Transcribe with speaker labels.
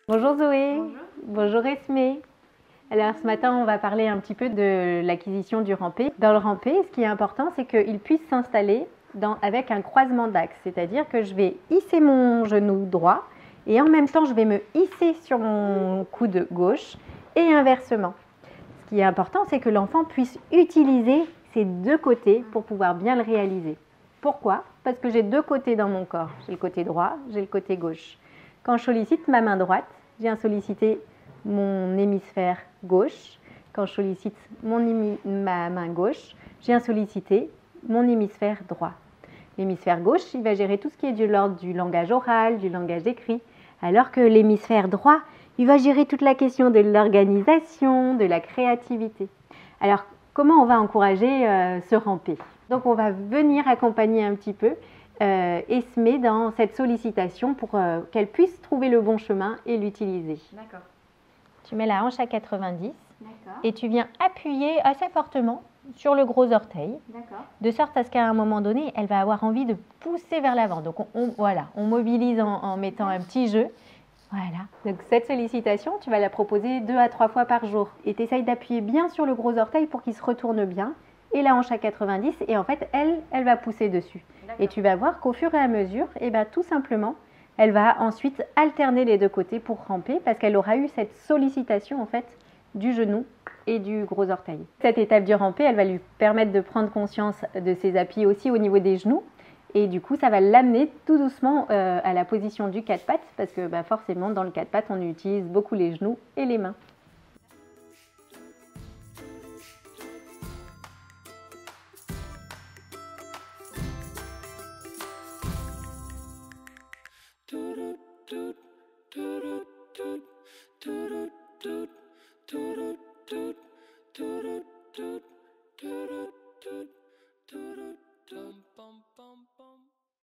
Speaker 1: Bonjour Zoé, bonjour Esmé. Alors ce matin on va parler un petit peu de l'acquisition du rampé. Dans le rampé, ce qui est important c'est qu'il puisse s'installer avec un croisement d'axe, c'est-à-dire que je vais hisser mon genou droit et en même temps je vais me hisser sur mon coude gauche et inversement. Ce qui est important c'est que l'enfant puisse utiliser ses deux côtés pour pouvoir bien le réaliser. Pourquoi? Parce que j'ai deux côtés dans mon corps, j'ai le côté droit, j'ai le côté gauche. Quand je sollicite ma main droite, je viens solliciter mon hémisphère gauche. Quand je sollicite ma main gauche, je viens solliciter mon hémisphère droit. L'hémisphère gauche, il va gérer tout ce qui est de l'ordre du langage oral, du langage écrit, alors que l'hémisphère droit, il va gérer toute la question de l'organisation, de la créativité. Alors, comment on va encourager ce rampé? Donc, on va venir accompagner un petit peu Esmé dans cette sollicitation pour qu'elle puisse trouver le bon chemin et l'utiliser.
Speaker 2: D'accord.
Speaker 1: Tu mets la hanche à 90 et tu viens appuyer assez fortement sur le gros orteil, de sorte à ce qu'à un moment donné, elle va avoir envie de pousser vers l'avant. Donc voilà, on mobilise en mettant un petit jeu. Voilà. Donc cette sollicitation, tu vas la proposer 2 à 3 fois par jour. Et tu essayes d'appuyer bien sur le gros orteil pour qu'il se retourne bien. Et la hanche à 90, et en fait, elle va pousser dessus. Et tu vas voir qu'au fur et à mesure, tout simplement, elle va ensuite alterner les deux côtés pour ramper parce qu'elle aura eu cette sollicitation en fait du genou et du gros orteil. Cette étape du rampé, elle va lui permettre de prendre conscience de ses appuis aussi au niveau des genoux. Et du coup, ça va l'amener tout doucement à la position du 4 pattes parce que forcément, dans le 4 pattes, on utilise beaucoup les genoux et les mains.